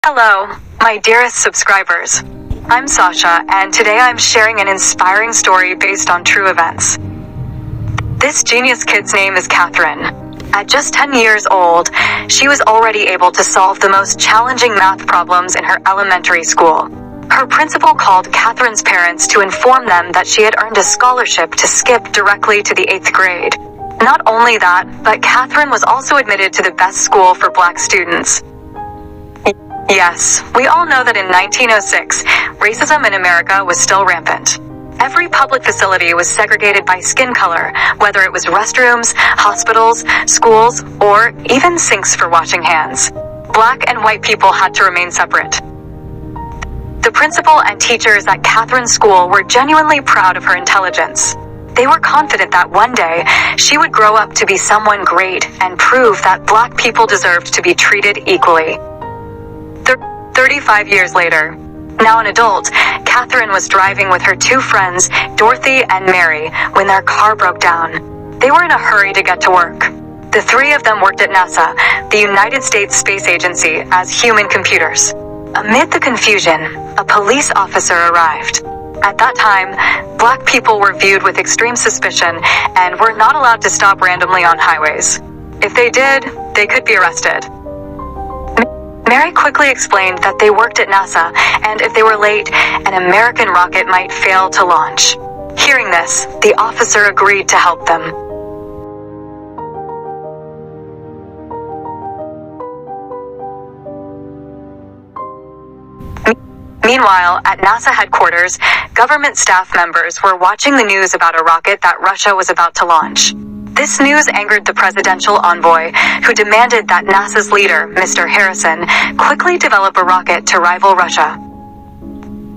Hello, my dearest subscribers. I'm Sasha, and today I'm sharing an inspiring story based on true events. This genius kid's name is Katherine. At just 10 years old, she was already able to solve the most challenging math problems in her elementary school. Her principal called Katherine's parents to inform them that she had earned a scholarship to skip directly to the 8th grade. Not only that, but Katherine was also admitted to the best school for Black students. Yes, we all know that in 1906, racism in America was still rampant. Every public facility was segregated by skin color, whether it was restrooms, hospitals, schools, or even sinks for washing hands. Black and white people had to remain separate. The principal and teachers at Katherine's school were genuinely proud of her intelligence. They were confident that one day she would grow up to be someone great and prove that Black people deserved to be treated equally. 35 years later, now an adult, Katherine was driving with her two friends, Dorothy and Mary, when their car broke down. They were in a hurry to get to work. The three of them worked at NASA, the United States Space Agency, as human computers. Amid the confusion, a police officer arrived. At that time, Black people were viewed with extreme suspicion and were not allowed to stop randomly on highways. If they did, they could be arrested. Mary quickly explained that they worked at NASA, and if they were late, an American rocket might fail to launch. Hearing this, the officer agreed to help them. Meanwhile, at NASA headquarters, government staff members were watching the news about a rocket that Russia was about to launch. This news angered the presidential envoy, who demanded that NASA's leader, Mr. Harrison, quickly develop a rocket to rival Russia.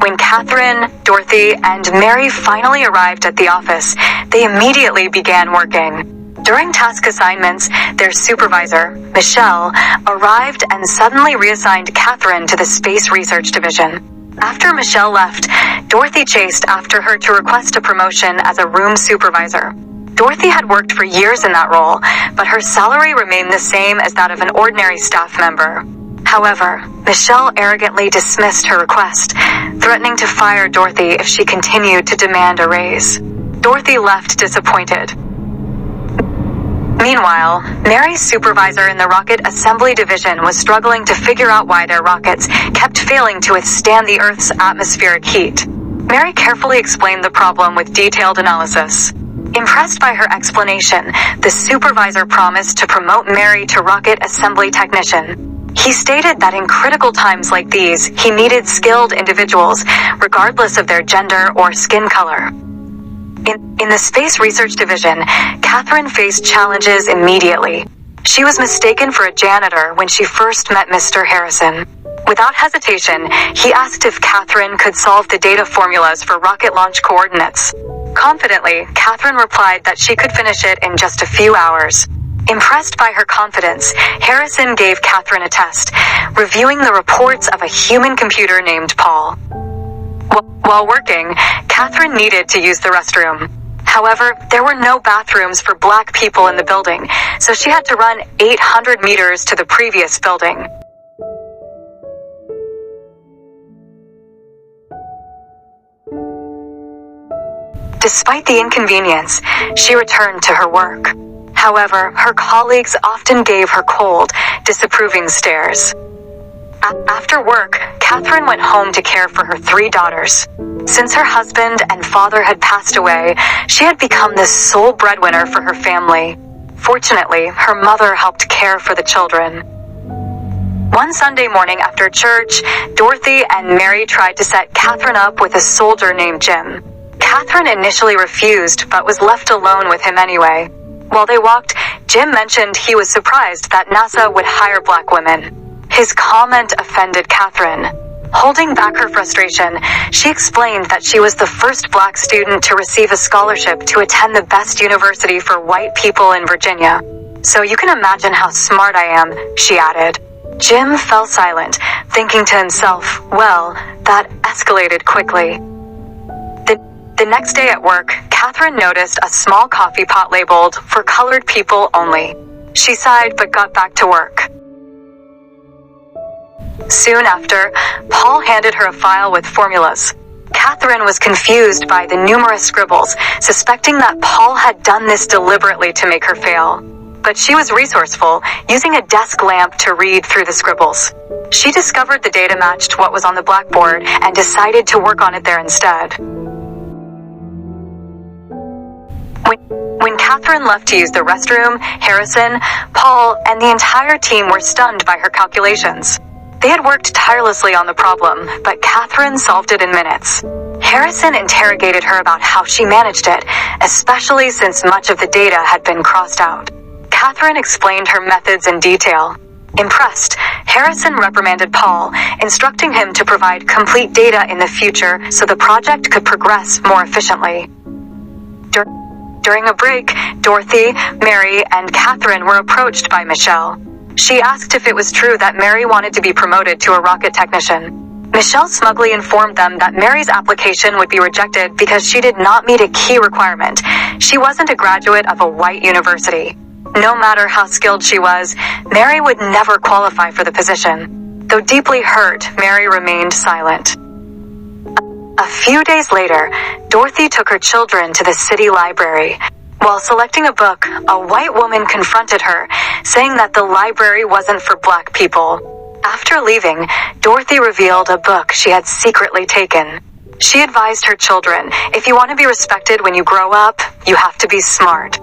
When Katherine, Dorothy, and Mary finally arrived at the office, they immediately began working. During task assignments, their supervisor, Michelle, arrived and suddenly reassigned Katherine to the Space Research Division. After Michelle left, Dorothy chased after her to request a promotion as a room supervisor. Dorothy had worked for years in that role, but her salary remained the same as that of an ordinary staff member. However, Michelle arrogantly dismissed her request, threatening to fire Dorothy if she continued to demand a raise. Dorothy left disappointed. Meanwhile, Mary's supervisor in the Rocket Assembly Division was struggling to figure out why their rockets kept failing to withstand the Earth's atmospheric heat. Mary carefully explained the problem with detailed analysis. Impressed by her explanation, the supervisor promised to promote Mary to Rocket Assembly Technician. He stated that in critical times like these, he needed skilled individuals, regardless of their gender or skin color. In the Space Research Division, Katherine faced challenges immediately. She was mistaken for a janitor when she first met Mr. Harrison. Without hesitation, he asked if Katherine could solve the data formulas for rocket launch coordinates. Confidently, Katherine replied that she could finish it in just a few hours. Impressed by her confidence, Harrison gave Katherine a test, reviewing the reports of a human computer named Paul. While working, Katherine needed to use the restroom. However, there were no bathrooms for Black people in the building, so she had to run 800 meters to the previous building. Despite the inconvenience, she returned to her work. However, her colleagues often gave her cold, disapproving stares. After work, Katherine went home to care for her three daughters. Since her husband and father had passed away, she had become the sole breadwinner for her family. Fortunately, her mother helped care for the children. One Sunday morning after church, Dorothy and Mary tried to set Katherine up with a soldier named Jim. Katherine initially refused, but was left alone with him anyway. While they walked, Jim mentioned he was surprised that NASA would hire Black women. His comment offended Katherine. Holding back her frustration, she explained that she was the first Black student to receive a scholarship to attend the best university for white people in Virginia. "So you can imagine how smart I am," she added. Jim fell silent, thinking to himself, well, that escalated quickly. The next day at work, Katherine noticed a small coffee pot labeled, "For colored people only." She sighed but got back to work. Soon after, Paul handed her a file with formulas. Katherine was confused by the numerous scribbles, suspecting that Paul had done this deliberately to make her fail. But she was resourceful, using a desk lamp to read through the scribbles. She discovered the data matched what was on the blackboard and decided to work on it there instead. When Katherine left to use the restroom, Harrison, Paul, and the entire team were stunned by her calculations. They had worked tirelessly on the problem, but Katherine solved it in minutes. Harrison interrogated her about how she managed it, especially since much of the data had been crossed out. Katherine explained her methods in detail. Impressed, Harrison reprimanded Paul, instructing him to provide complete data in the future so the project could progress more efficiently. During a break, Dorothy, Mary, and Katherine were approached by Michelle. She asked if it was true that Mary wanted to be promoted to a rocket technician. Michelle smugly informed them that Mary's application would be rejected because she did not meet a key requirement. She wasn't a graduate of a white university. No matter how skilled she was, Mary would never qualify for the position. Though deeply hurt, Mary remained silent. A few days later, Dorothy took her children to the city library. While selecting a book, a white woman confronted her, saying that the library wasn't for black people. After leaving, Dorothy revealed a book she had secretly taken. She advised her children, if you want to be respected when you grow up, you have to be smart.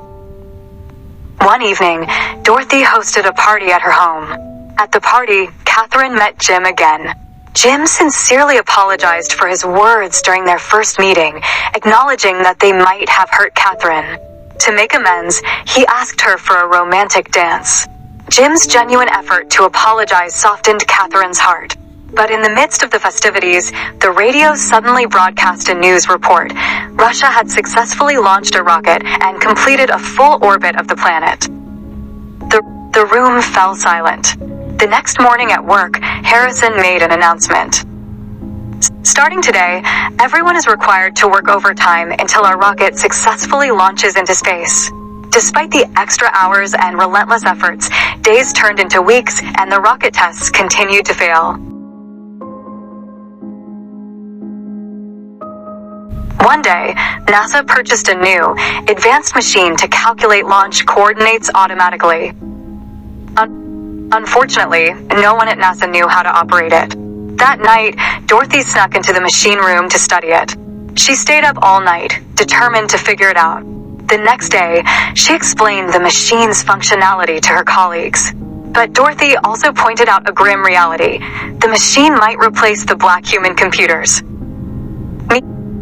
One evening, Dorothy hosted a party at her home. At the party, Katherine met Jim again. Jim sincerely apologized for his words during their first meeting, acknowledging that they might have hurt Katherine. To make amends, he asked her for a romantic dance. Jim's genuine effort to apologize softened Katherine's heart. But in the midst of the festivities, the radio suddenly broadcast a news report. Russia had successfully launched a rocket and completed a full orbit of the planet. The room fell silent. The next morning at work, Harrison made an announcement. Starting today, everyone is required to work overtime until our rocket successfully launches into space. Despite the extra hours and relentless efforts, days turned into weeks and the rocket tests continued to fail. One day, NASA purchased a new, advanced machine to calculate launch coordinates automatically. Unfortunately, no one at NASA knew how to operate it. That night, Dorothy snuck into the machine room to study it. She stayed up all night, determined to figure it out. The next day, she explained the machine's functionality to her colleagues. But Dorothy also pointed out a grim reality. The machine might replace the black human computers.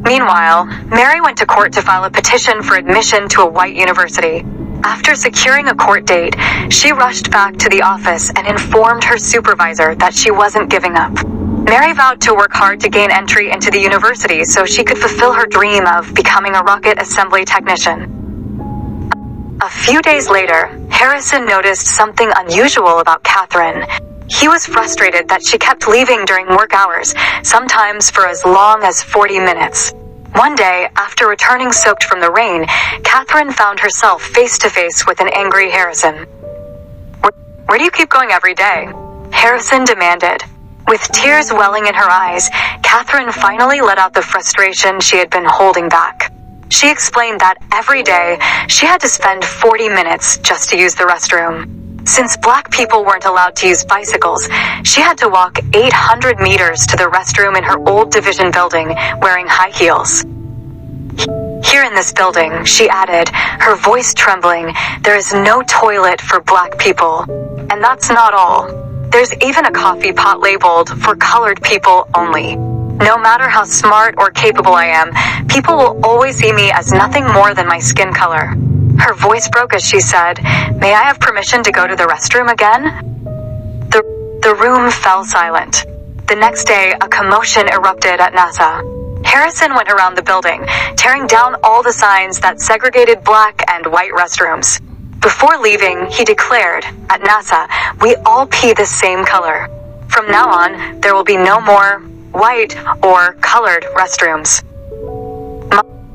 Meanwhile, Mary went to court to file a petition for admission to a white university. After securing a court date, she rushed back to the office and informed her supervisor that she wasn't giving up. Mary vowed to work hard to gain entry into the university so she could fulfill her dream of becoming a rocket assembly technician. A few days later, Harrison noticed something unusual about Katherine. He was frustrated that she kept leaving during work hours, sometimes for as long as 40 minutes. One day, after returning soaked from the rain, Katherine found herself face-to-face with an angry Harrison. Where do you keep going every day? Harrison demanded. With tears welling in her eyes, Katherine finally let out the frustration she had been holding back. She explained that every day, she had to spend 40 minutes just to use the restroom. Since black people weren't allowed to use bicycles, she had to walk 800 meters to the restroom in her old division building, wearing high heels. Here in this building, she added, her voice trembling, there is no toilet for black people. And that's not all. There's even a coffee pot labeled for colored people only. No matter how smart or capable I am, people will always see me as nothing more than my skin color. Her voice broke as she said, "May I have permission to go to the restroom again?" The room fell silent. The next day, a commotion erupted at NASA. Harrison went around the building, tearing down all the signs that segregated black and white restrooms. Before leaving, he declared, at NASA, we all pee the same color. From now on, there will be no more white or colored restrooms.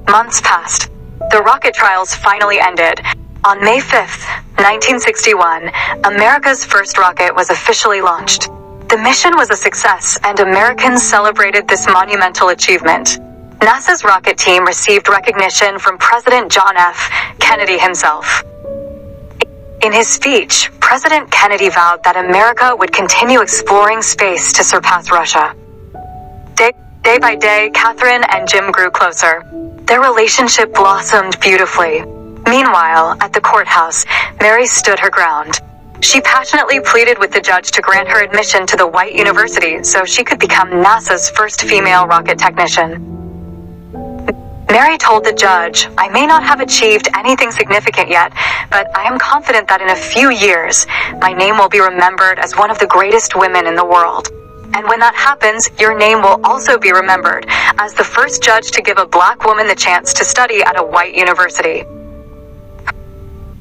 Months passed. The rocket trials finally ended. On May 5th, 1961, America's first rocket was officially launched. The mission was a success, and Americans celebrated this monumental achievement. NASA's rocket team received recognition from President John F. Kennedy himself. In his speech, President Kennedy vowed that America would continue exploring space to surpass Russia. Day by day, Katherine and Jim grew closer. Their relationship blossomed beautifully. Meanwhile, at the courthouse, Mary stood her ground. She passionately pleaded with the judge to grant her admission to the White University so she could become NASA's first female rocket technician. Mary told the judge, "I may not have achieved anything significant yet, but I am confident that in a few years, my name will be remembered as one of the greatest women in the world. And when that happens, your name will also be remembered as the first judge to give a black woman the chance to study at a white university."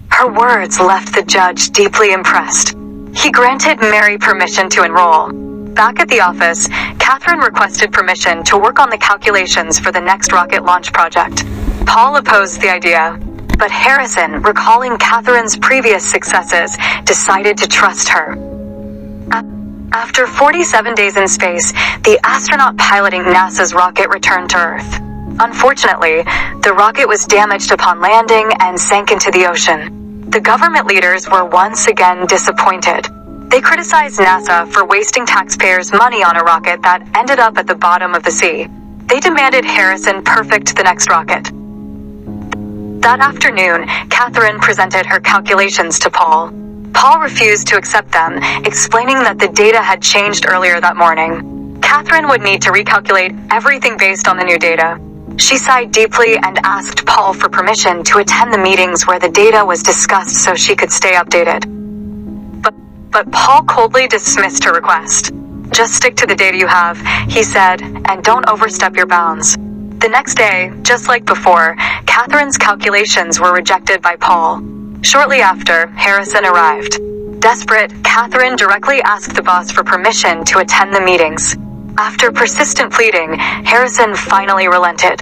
Her words left the judge deeply impressed. He granted Mary permission to enroll. Back at the office, Katherine requested permission to work on the calculations for the next rocket launch project. Paul opposed the idea, but Harrison, recalling Katherine's previous successes, decided to trust her. After 47 days in space, the astronaut piloting NASA's rocket returned to Earth. Unfortunately, the rocket was damaged upon landing and sank into the ocean. The government leaders were once again disappointed. They criticized NASA for wasting taxpayers' money on a rocket that ended up at the bottom of the sea. They demanded Harrison perfect the next rocket. That afternoon, Katherine presented her calculations to Paul. Paul refused to accept them, explaining that the data had changed earlier that morning. Katherine would need to recalculate everything based on the new data. She sighed deeply and asked Paul for permission to attend the meetings where the data was discussed so she could stay updated. But Paul coldly dismissed her request. "Just stick to the data you have," he said, "and don't overstep your bounds." The next day, just like before, Katherine's calculations were rejected by Paul. Shortly after, Harrison arrived. Desperate, Katherine directly asked the boss for permission to attend the meetings. After persistent pleading, Harrison finally relented.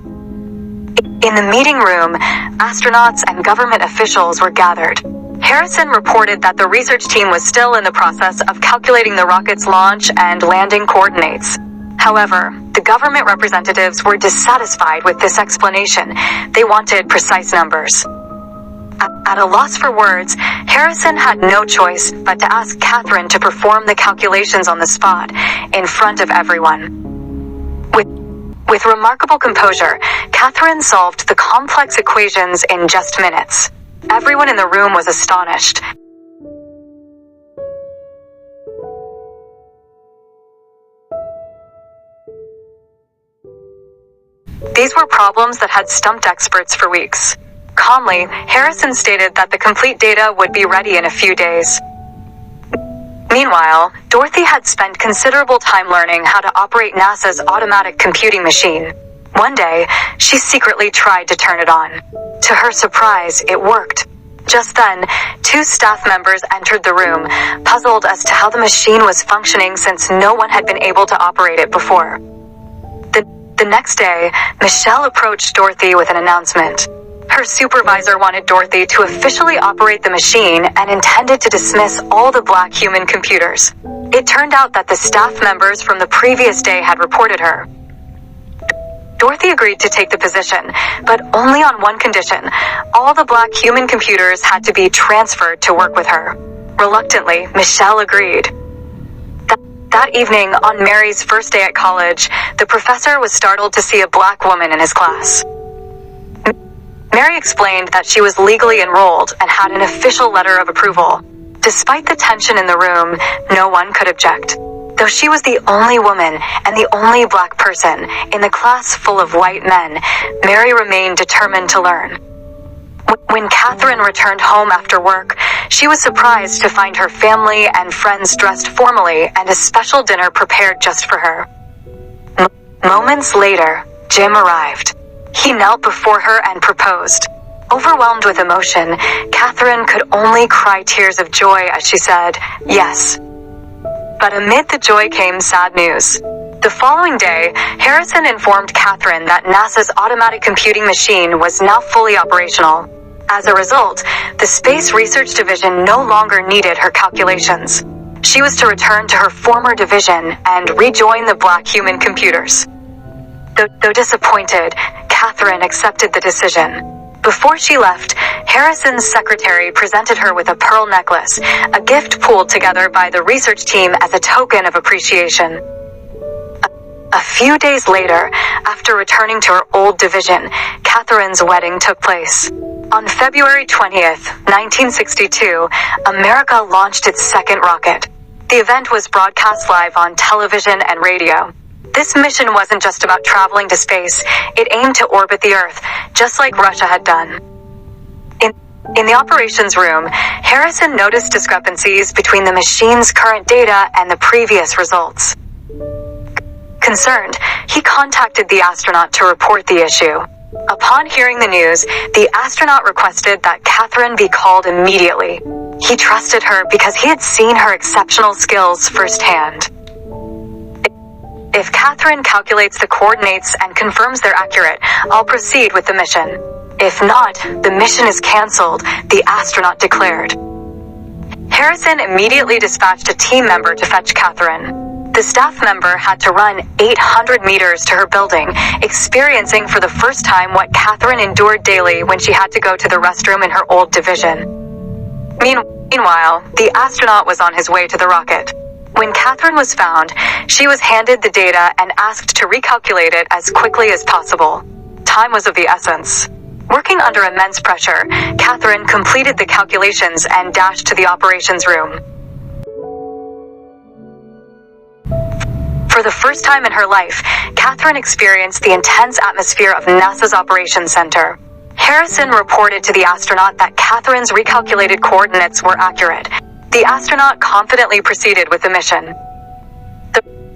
In the meeting room, astronauts and government officials were gathered. Harrison reported that the research team was still in the process of calculating the rocket's launch and landing coordinates. However, the government representatives were dissatisfied with this explanation. They wanted precise numbers. At a loss for words, Harrison had no choice but to ask Katherine to perform the calculations on the spot, in front of everyone. With remarkable composure, Katherine solved the complex equations in just minutes. Everyone in the room was astonished. These were problems that had stumped experts for weeks. Calmly, Harrison stated that the complete data would be ready in a few days. Meanwhile, Dorothy had spent considerable time learning how to operate NASA's automatic computing machine. One day, she secretly tried to turn it on. To her surprise, it worked. Just then, two staff members entered the room, puzzled as to how the machine was functioning since no one had been able to operate it before. The next day, Michelle approached Dorothy with an announcement. Her supervisor wanted Dorothy to officially operate the machine and intended to dismiss all the black human computers. It turned out that the staff members from the previous day had reported her. Dorothy agreed to take the position, but only on one condition. All the black human computers had to be transferred to work with her. Reluctantly, Michelle agreed. That evening, on Mary's first day at college, the professor was startled to see a black woman in his class. Mary explained that she was legally enrolled and had an official letter of approval. Despite the tension in the room, no one could object. Though she was the only woman and the only black person in the class full of white men, Mary remained determined to learn. When Katherine returned home after work, she was surprised to find her family and friends dressed formally and a special dinner prepared just for her. Moments later, Jim arrived. He knelt before her and proposed. Overwhelmed with emotion, Katherine could only cry tears of joy as she said, "Yes." But amid the joy came sad news. The following day, Harrison informed Katherine that NASA's automatic computing machine was now fully operational. As a result, the Space Research Division no longer needed her calculations. She was to return to her former division and rejoin the black human computers. Though disappointed, Katherine accepted the decision. Before she left, Harrison's secretary presented her with a pearl necklace, a gift pooled together by the research team as a token of appreciation. A few days later, after returning to her old division, Katherine's wedding took place. On February 20th, 1962, America launched its second rocket. The event was broadcast live on television and radio. This mission wasn't just about traveling to space, it aimed to orbit the Earth, just like Russia had done. In the operations room, Harrison noticed discrepancies between the machine's current data and the previous results. Concerned, he contacted the astronaut to report the issue. Upon hearing the news, the astronaut requested that Katherine be called immediately. He trusted her because he had seen her exceptional skills firsthand. If Katherine calculates the coordinates and confirms they're accurate, I'll proceed with the mission. If not, the mission is canceled, the astronaut declared. Harrison immediately dispatched a team member to fetch Katherine. The staff member had to run 800 meters to her building, experiencing for the first time what Katherine endured daily when she had to go to the restroom in her old division. Meanwhile, the astronaut was on his way to the rocket. When Katherine was found, she was handed the data and asked to recalculate it as quickly as possible. Time was of the essence. Working under immense pressure, Katherine completed the calculations and dashed to the operations room. For the first time in her life, Katherine experienced the intense atmosphere of NASA's Operations Center. Harrison reported to the astronaut that Katherine's recalculated coordinates were accurate. The astronaut confidently proceeded with the mission.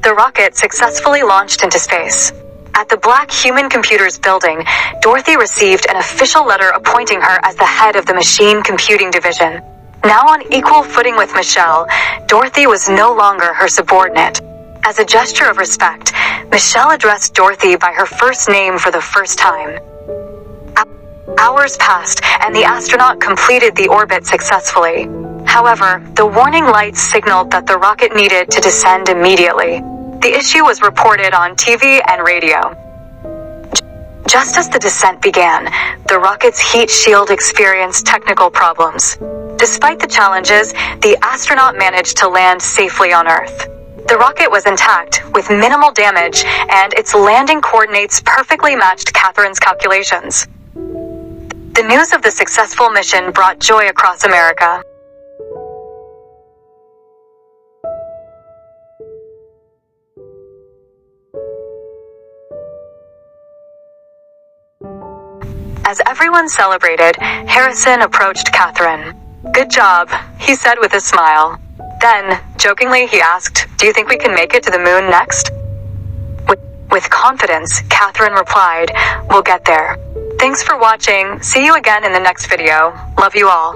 The rocket successfully launched into space. At the Black Human Computers building, Dorothy received an official letter appointing her as the head of the Machine Computing Division. Now on equal footing with Michelle, Dorothy was no longer her subordinate. As a gesture of respect, Michelle addressed Dorothy by her first name for the first time. Hours passed, and the astronaut completed the orbit successfully. However, the warning lights signaled that the rocket needed to descend immediately. The issue was reported on TV and radio. Just as the descent began, the rocket's heat shield experienced technical problems. Despite the challenges, the astronaut managed to land safely on Earth. The rocket was intact, with minimal damage, and its landing coordinates perfectly matched Katherine's calculations. The news of the successful mission brought joy across America. As everyone celebrated, Harrison approached Katherine. "Good job," he said with a smile. Then, jokingly, he asked, "Do you think we can make it to the moon next?" With confidence, Katherine replied, "We'll get there." Thanks for watching. See you again in the next video. Love you all.